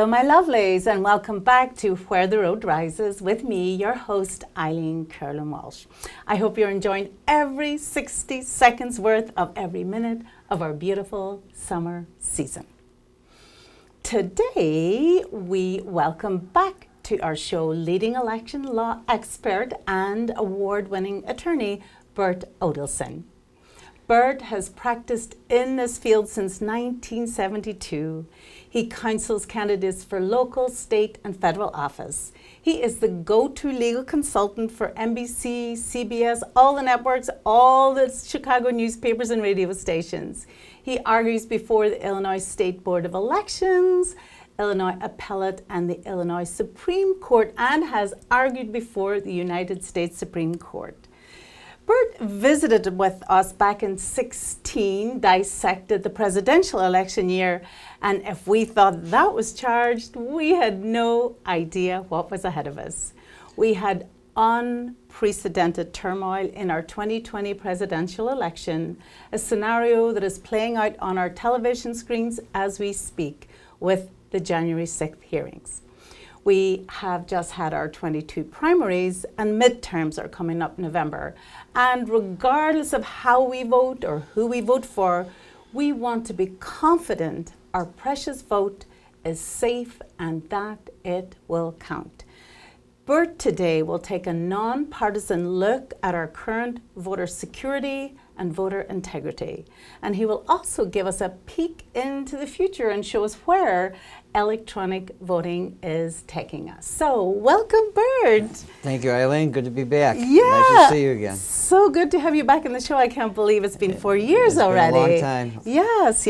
Hello, my lovelies, and welcome back to Where the Road Rises with me, your host, Eileen Curlin-Walsh. I hope you're enjoying every 60 seconds worth of every minute of our beautiful summer season. Today, we welcome back to our show leading election law expert and award-winning attorney, Bert Odelson. Bert has practiced in this field since 1972. He counsels candidates for local, state, and federal office. He is the go-to legal consultant for NBC, CBS, all the networks, all the Chicago newspapers and radio stations. He argues before the Illinois State Board of Elections, Illinois Appellate, and the Illinois Supreme Court, and has argued before the United States Supreme Court. Bert visited with us back in 2016, dissected the presidential election year, and if we thought that was charged, we had no idea what was ahead of us. We had unprecedented turmoil in our 2020 presidential election, a scenario that is playing out on our television screens as we speak with the January 6th hearings. We have just had our 22 primaries and midterms are coming up in November. And regardless of how we vote or who we vote for, we want to be confident our precious vote is safe and that it will count. Bert today will take a nonpartisan look at our current voter security and voter integrity. And he will also give us a peek into the future and show us where electronic voting is taking us. So, welcome, Bert. Thank you, Eileen. Good to be back. Yeah. Nice to see you again. So good to have you back in the show. I can't believe it's been 4 years already. Been a long time. Yes.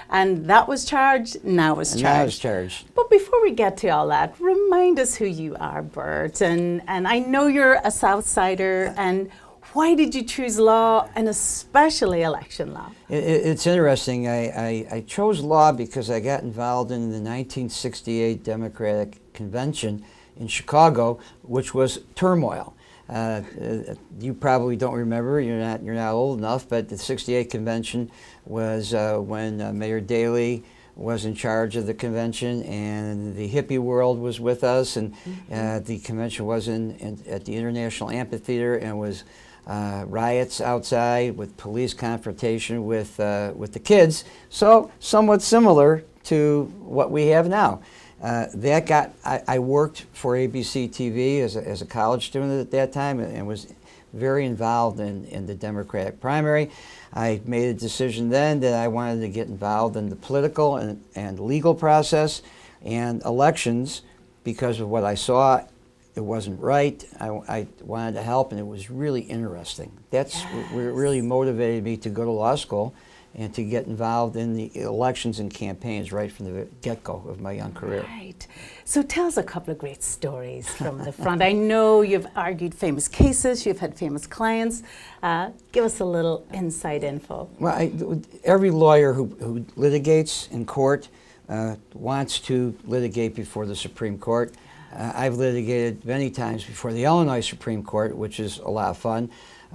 And that was charged, now it's charged. Now it's charged. But before we get to all that, remind us who you are, Bert. And I know you're a Southsider, and why did you choose law, and especially election law? It's interesting. I chose law because I got involved in the 1968 Democratic Convention in Chicago, which was turmoil. You probably don't remember. You're not old enough. But the '68 convention was when Mayor Daley was in charge of the convention, and the hippie world was with us, and the convention was at the International Amphitheater, and was riots outside with police confrontation with the kids. So somewhat similar to what we have now. I worked for ABC TV as a college student at that time, and was very involved in the Democratic primary. I made a decision then that I wanted to get involved in the political and legal process and elections because of what I saw. It wasn't right. I wanted to help, and it was really interesting. That's what really motivated me to go to law school and to get involved in the elections and campaigns right from the get-go of my young career. Right. So tell us a couple of great stories from the front. I know you've argued famous cases, you've had famous clients. Give us a little inside info. Well, every lawyer who litigates in court wants to litigate before the Supreme Court. I've litigated many times before the Illinois Supreme Court, which is a lot of fun,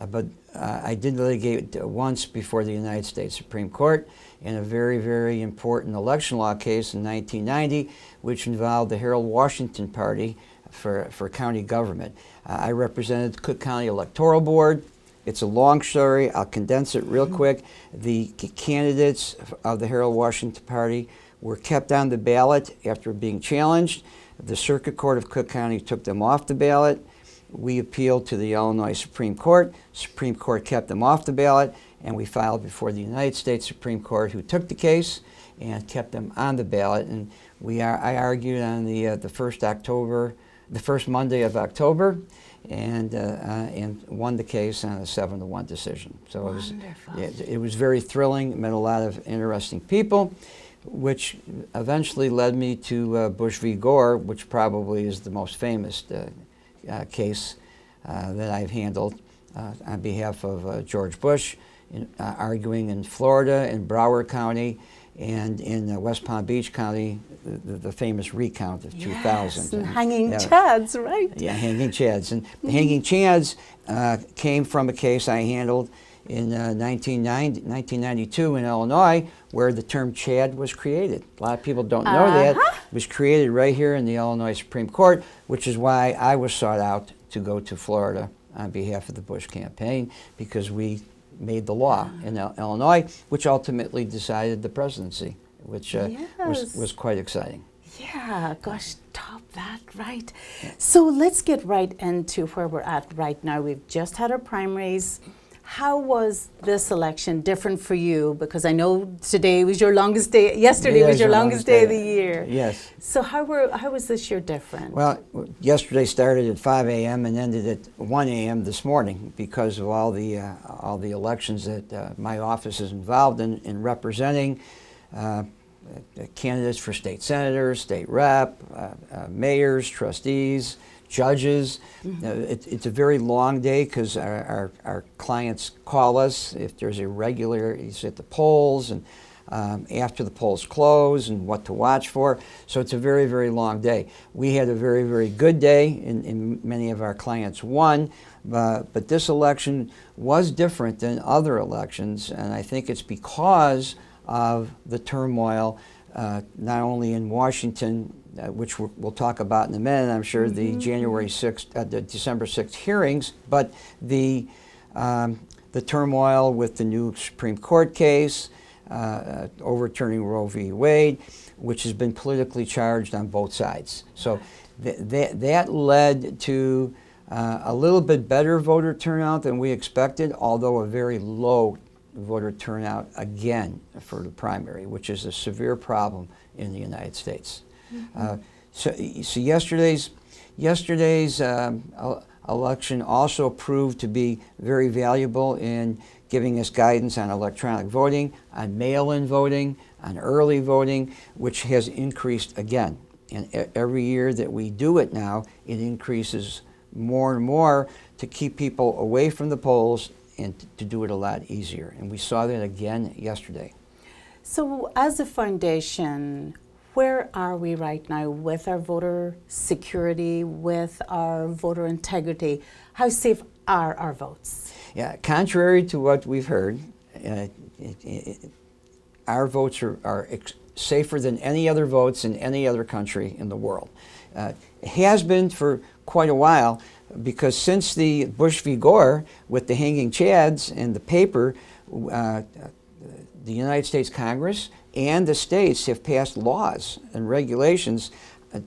but I did litigate once before the United States Supreme Court in a very, very important election law case in 1990, which involved the Harold Washington Party for county government. I represented the Cook County Electoral Board. It's a long story. I'll condense it real quick. The candidates of the Harold Washington Party were kept on the ballot after being challenged. The Circuit Court of Cook County took them off the ballot. We appealed to the Illinois Supreme Court. Supreme Court kept them off the ballot, and we filed before the United States Supreme Court, who took the case and kept them on the ballot. And I argued on the first Monday of October, and won the case on a 7-1 decision. So it was very thrilling. Met a lot of interesting people, which eventually led me to Bush v. Gore, which probably is the most famous case that I've handled on behalf of George Bush, arguing in Florida, in Broward County, and in West Palm Beach County, the famous recount of 2000. And hanging chads, right? Yeah, hanging chads. And the hanging chads came from a case I handled in 1992 in Illinois, where the term Chad was created. A lot of people don't know that. It was created right here in the Illinois Supreme Court, which is why I was sought out to go to Florida on behalf of the Bush campaign, because we made the law in Illinois, which ultimately decided the presidency, which was quite exciting. Yeah, gosh, top that, right. So let's get right into where we're at right now. We've just had our primaries. How was this election different for you? Because I know today was your longest day, yesterday was your longest day of the year. Yes. So how was this year different? Well, yesterday started at 5 a.m. and ended at 1 a.m. this morning because of all the elections that my office is involved in representing. Candidates for state senators, state rep, mayors, trustees, judges. It's a very long day because our clients call us if there's irregularities at the polls and after the polls close and what to watch for. So it's a very, very long day. We had a very, very good day, and many of our clients won. But this election was different than other elections, and I think it's because of the turmoil, not only in Washington, which we'll talk about in a minute, I'm sure, the January 6th, the December 6th hearings, but the turmoil with the new Supreme Court case, overturning Roe v. Wade, which has been politically charged on both sides. So that led to a little bit better voter turnout than we expected, although a very low voter turnout again for the primary, which is a severe problem in the United States. So yesterday's election also proved to be very valuable in giving us guidance on electronic voting, on mail-in voting, on early voting, which has increased again. And every year that we do it now, it increases more and more to keep people away from the polls and to do it a lot easier. And we saw that again yesterday. So as a foundation, where are we right now with our voter security, with our voter integrity? How safe are our votes? Yeah, contrary to what we've heard, our votes are safer than any other votes in any other country in the world. It has been for quite a while, because since the Bush v. Gore with the hanging chads and the paper, the United States Congress and the states have passed laws and regulations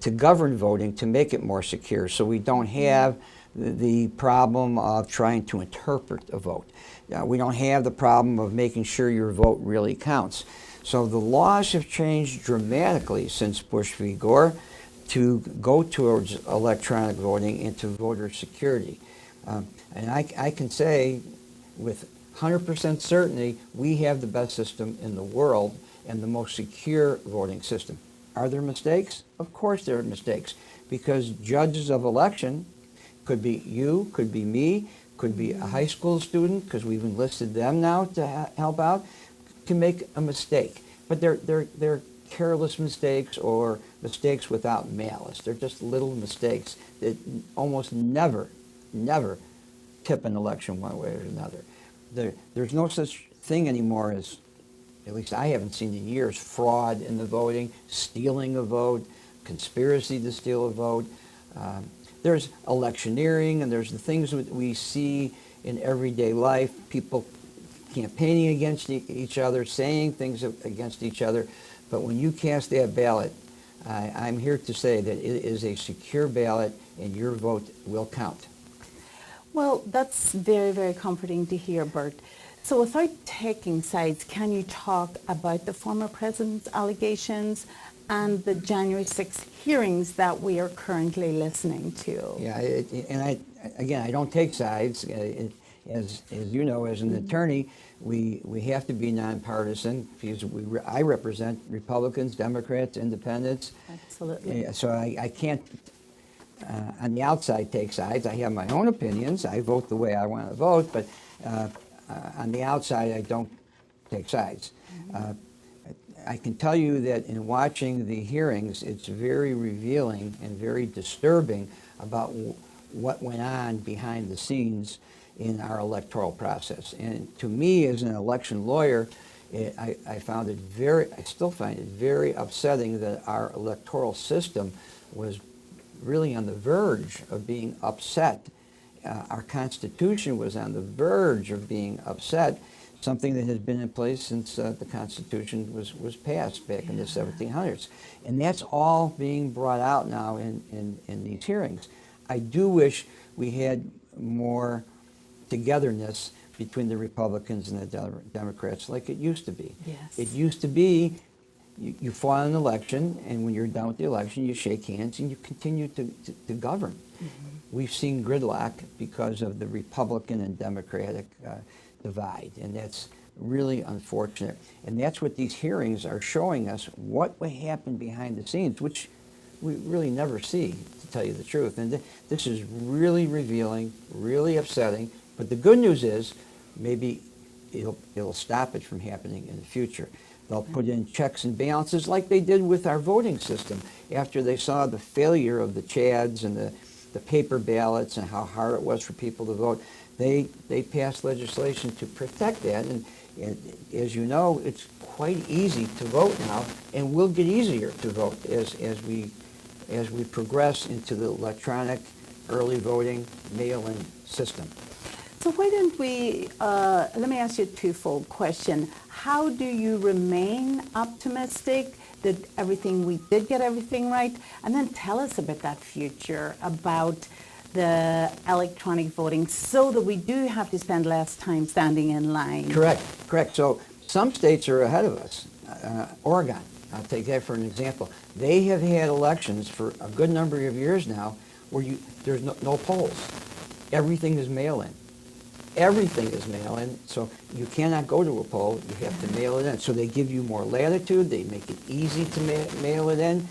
to govern voting to make it more secure, so we don't have the problem of trying to interpret a vote. We don't have the problem of making sure your vote really counts. So the laws have changed dramatically since Bush v. Gore to go towards electronic voting and to voter security. And I can say with 100% certainty, we have the best system in the world and the most secure voting system. Are there mistakes? Of course there are mistakes, because judges of election could be you, could be me, could be a high school student, because we've enlisted them now to help out, can make a mistake. But they're careless mistakes or mistakes without malice. They're just little mistakes that almost never tip an election one way or another. There's no such thing anymore as, at least I haven't seen in years, fraud in the voting, stealing a vote, conspiracy to steal a vote. There's electioneering, and there's the things that we see in everyday life, people campaigning against each other, saying things against each other. But when you cast that ballot, I'm here to say that it is a secure ballot and your vote will count. Well, that's very, very comforting to hear, Bert. So without taking sides, can you talk about the former president's allegations and the January 6th hearings that we are currently listening to? Yeah, I don't take sides. As you know, as an attorney, we have to be nonpartisan because I represent Republicans, Democrats, Independents. Absolutely. So I can't, on the outside, take sides. I have my own opinions. I vote the way I want to vote, but on the outside, I don't take sides. I can tell you that in watching the hearings, it's very revealing and very disturbing about what went on behind the scenes in our electoral process. And to me, as an election lawyer, I found it I still find it very upsetting that our electoral system was really on the verge of being upset. Our Constitution was on the verge of being upset, something that has been in place since the Constitution was passed back in the 1700s. And that's all being brought out now in these hearings. I do wish we had more togetherness between the Republicans and the Democrats like it used to be. Yes. It used to be you fought an election, and when you're done with the election, you shake hands and you continue to govern. Mm-hmm. We've seen gridlock because of the Republican and Democratic divide, and that's really unfortunate. And that's what these hearings are showing us, what would happen behind the scenes, which we really never see, to tell you the truth. And this is really revealing, really upsetting. But the good news is maybe it'll stop it from happening in the future. They'll put in checks and balances like they did with our voting system after they saw the failure of the CHADs and the paper ballots and how hard it was for people to vote. They passed legislation to protect that, and as you know, it's quite easy to vote now, and will get easier to vote as we progress into the electronic early voting mail-in system. So why don't we, let me ask you a twofold question. How do you remain optimistic that we did get everything right? And then tell us about that future, about the electronic voting, so that we do have to spend less time standing in line. Correct. So some states are ahead of us. Oregon, I'll take that for an example. They have had elections for a good number of years now where there's no polls. Everything is mail-in. Everything is mail-in, so you cannot go to a poll. You have to mail it in. So they give you more latitude. They make it easy to mail it in.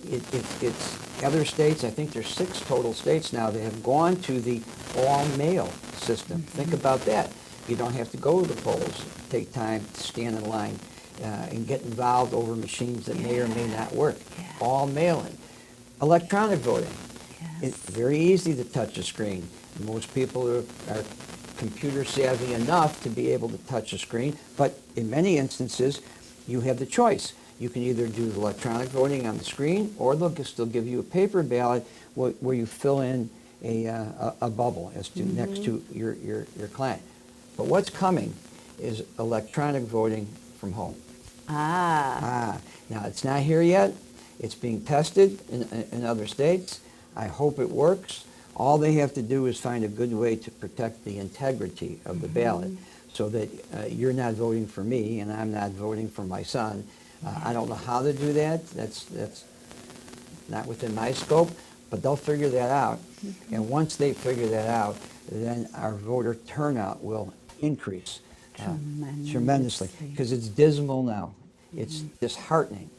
It's other states, I think there's 6 total states now that have gone to the all-mail system. Mm-hmm. Think about that. You don't have to go to the polls, take time to stand in line and get involved over machines that may or may not work. Yeah. All mail-in. Electronic voting. Yes. It's very easy to touch a screen. Most people are computer savvy enough to be able to touch a screen, but in many instances, you have the choice. You can either do electronic voting on the screen, or they'll still give you a paper ballot where you fill in a bubble as to next to your client. But what's coming is electronic voting from home. Now, it's not here yet. It's being tested in other states. I hope it works. All they have to do is find a good way to protect the integrity of the ballot, so that you're not voting for me and I'm not voting for my son. I don't know how to do that. That's not within my scope, but they'll figure that out. And once they figure that out, then our voter turnout will increase tremendously, because it's dismal now. It's disheartening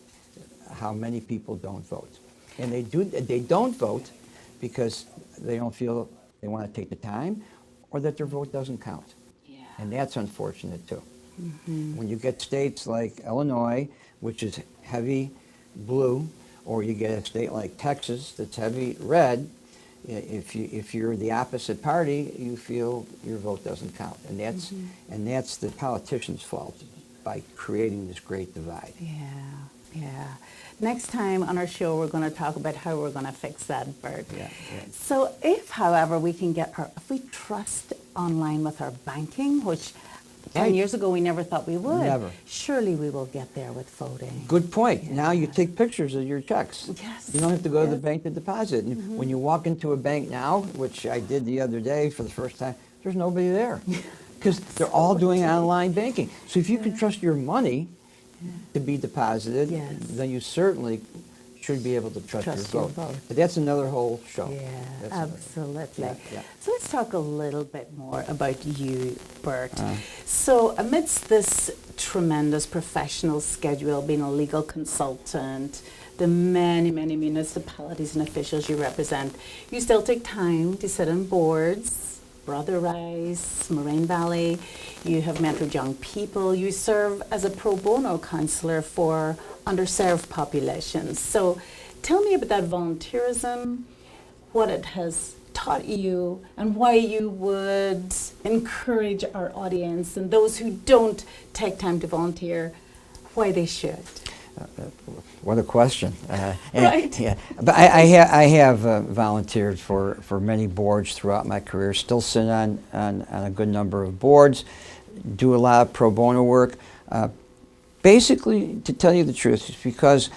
how many people don't vote. And they don't vote because they don't feel they want to take the time, or that their vote doesn't count. Yeah. And that's unfortunate too. Mm-hmm. When you get states like Illinois, which is heavy blue, or you get a state like Texas that's heavy red, if you're the opposite party, you feel your vote doesn't count. And that's the politicians' fault by creating this great divide. Yeah. Next time on our show, we're going to talk about how we're going to fix that, Bert. Yeah. So if, however, if we trust online with our banking, which 10 years ago we never thought we would, surely we will get there with voting. Good point. Yeah. Now you take pictures of your checks. Yes. You don't have to go to the bank to deposit. And when you walk into a bank now, which I did the other day for the first time, there's nobody there, because they're all doing online banking. So if you can trust your money to be deposited, then you certainly should be able to trust your vote. But that's another whole show. Yeah, absolutely. So let's talk a little bit more about you, Bert. So amidst this tremendous professional schedule, being a legal consultant, the many, many municipalities and officials you represent, you still take time to sit on boards, Brother Rice, Moraine Valley. You have mentored young people. You serve as a pro bono counselor for underserved populations. So tell me about that volunteerism, what it has taught you and why you would encourage our audience and those who don't take time to volunteer, why they should? What a question. Right. Yeah. But I have volunteered for many boards throughout my career, still sit on a good number of boards, do a lot of pro bono work. Basically, to tell you the truth, it's because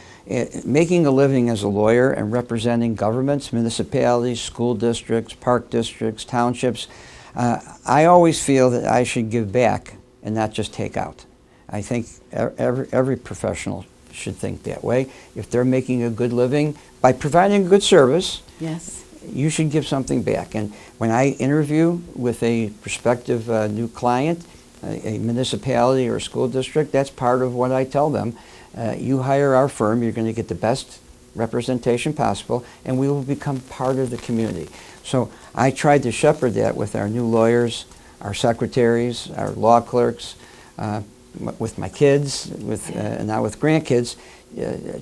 making a living as a lawyer and representing governments, municipalities, school districts, park districts, townships, I always feel that I should give back and not just take out. I think every professional should think that way. If they're making a good living by providing a good service, yes, you should give something back. And when I interview with a prospective new client, a municipality or a school district, that's part of what I tell them. You hire our firm, you're going to get the best representation possible, and we will become part of the community. So I tried to shepherd that with our new lawyers, our secretaries, our law clerks, with my kids, now with grandkids,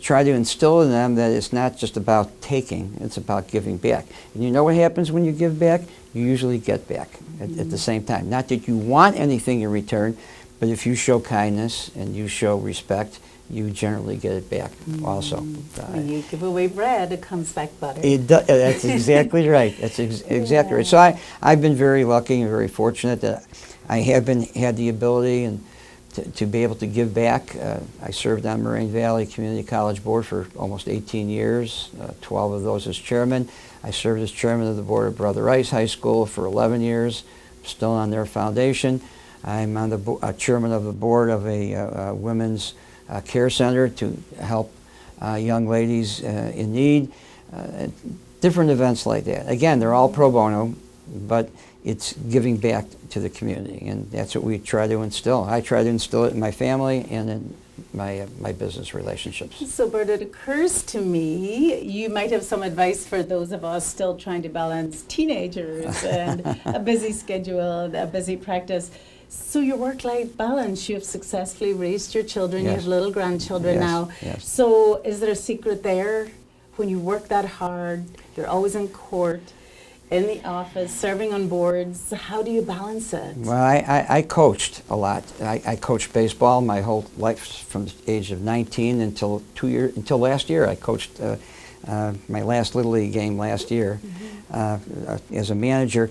try to instill in them that it's not just about taking, it's about giving back. And you know what happens when you give back? You usually get back at the same time. Not that you want anything in return, but if you show kindness and you show respect, you generally get it back also. When you give away bread, it comes back butter. That's exactly right. That's exactly right. So I've been very lucky and very fortunate that I have had the ability and to be able to give back. I served on Moraine Valley Community College Board for almost 18 years, 12 of those as chairman. I served as chairman of the board of Brother Rice High School for 11 years, still on their foundation. I'm on the chairman of the board of a women's care center to help young ladies in need. Different events like that. Again, they're all pro bono, but it's giving back to the community, and that's what we try to instill. I try to instill it in my family and in my business relationships. So, Bert, it occurs to me you might have some advice for those of us still trying to balance teenagers and a busy schedule, a busy practice. So your work-life balance, you have successfully raised your children, Yes. you have little grandchildren Yes, now. yes. So is there a secret there? When you work that hard, you're always in court, in the office, serving on boards, how do you balance it? Well, I coached a lot. I coached baseball my whole life from the age of 19 until last year. I coached my last Little League game last year as a manager.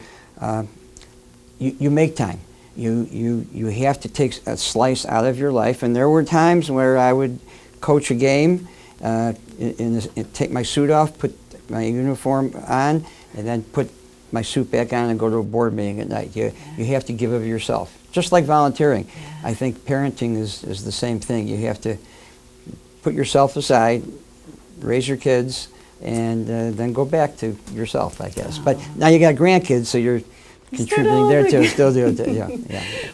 You make time. You have to take a slice out of your life, and there were times where I would coach a game, take my suit off, put my uniform on, and then put my suit back on and go to a board meeting at night. You have to give of yourself, just like volunteering. I think parenting is the same thing. You have to put yourself aside, raise your kids, and then go back to yourself, I guess. But now you got grandkids, so you're contributing there too. Still do it. Yeah.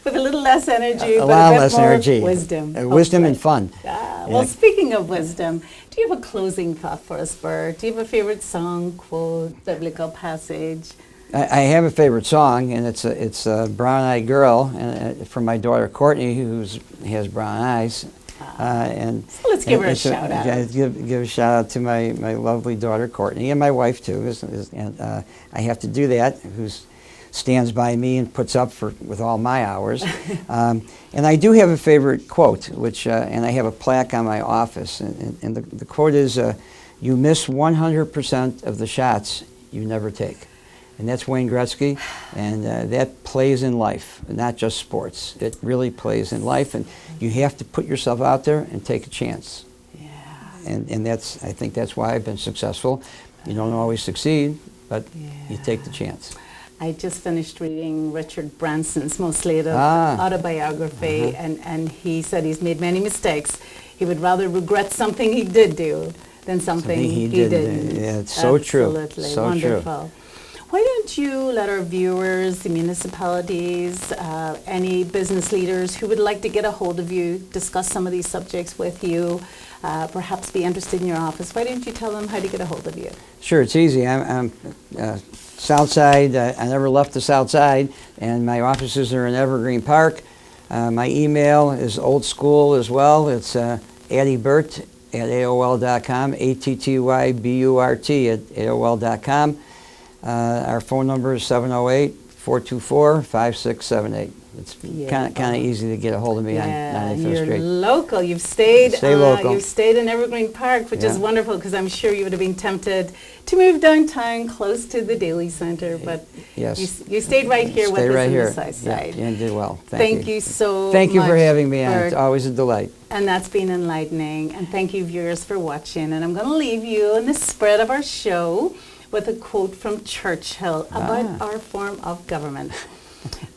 With a little less energy, A but lot a bit less more energy. wisdom. Wisdom and fun. Well, speaking of wisdom, do you have a closing thought for us, Bert? Do you have a favorite song, quote, biblical passage? I have a favorite song, and it's a Brown Eyed Girl from my daughter Courtney, who has brown eyes. So let's give her a shout out. Yeah, give a shout out to my lovely daughter Courtney, and my wife too. And I have to do that. Who stands by me and puts up with all my hours. And I do have a favorite quote, which and I have a plaque on my office, and the quote is, "You miss 100% of the shots you never take." And that's Wayne Gretzky, and that plays in life, not just sports. It really plays in life, and you have to put yourself out there and take a chance. Yeah. And I think that's why I've been successful. You don't always succeed, but you take the chance. I just finished reading Richard Branson's most latest autobiography, and he said he's made many mistakes. He would rather regret something he did do than something he didn't. Yeah, it's so true. Absolutely So wonderful. true. Why don't you let our viewers, the municipalities, any business leaders who would like to get a hold of you, discuss some of these subjects with you, perhaps be interested in your office, why don't you tell them how to get a hold of you? Sure, it's easy. I'm South Side. I never left the South Side, and my offices are in Evergreen Park. My email is old school as well. It's addyburt@aol.com, ATTYBURT@AOL.com. Our phone number is 708-424-5678. It's kind of easy to get a hold of me on 95th you're Street. local. You've stayed. Stay local. You've stayed in Evergreen Park, which is wonderful because I'm sure you would have been tempted to move downtown close to the Daily Centre, but yes, you stayed right here with us right on here. the south side. Yeah, you did well. Thank you so Thank you much, for having me, Anne. Bert. It's always a delight. And that's been enlightening. And thank you, viewers, for watching. And I'm going to leave you in the spirit of our show with a quote from Churchill about our form of government.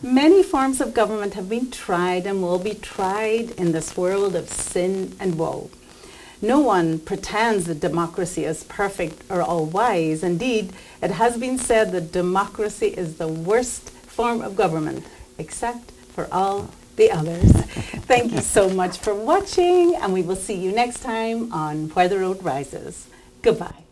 Many forms of government have been tried and will be tried in this world of sin and woe. No one pretends that democracy is perfect or all-wise. Indeed, it has been said that democracy is the worst form of government, except for all the others. Thank you so much for watching, and we will see you next time on Where the Road Rises. Goodbye.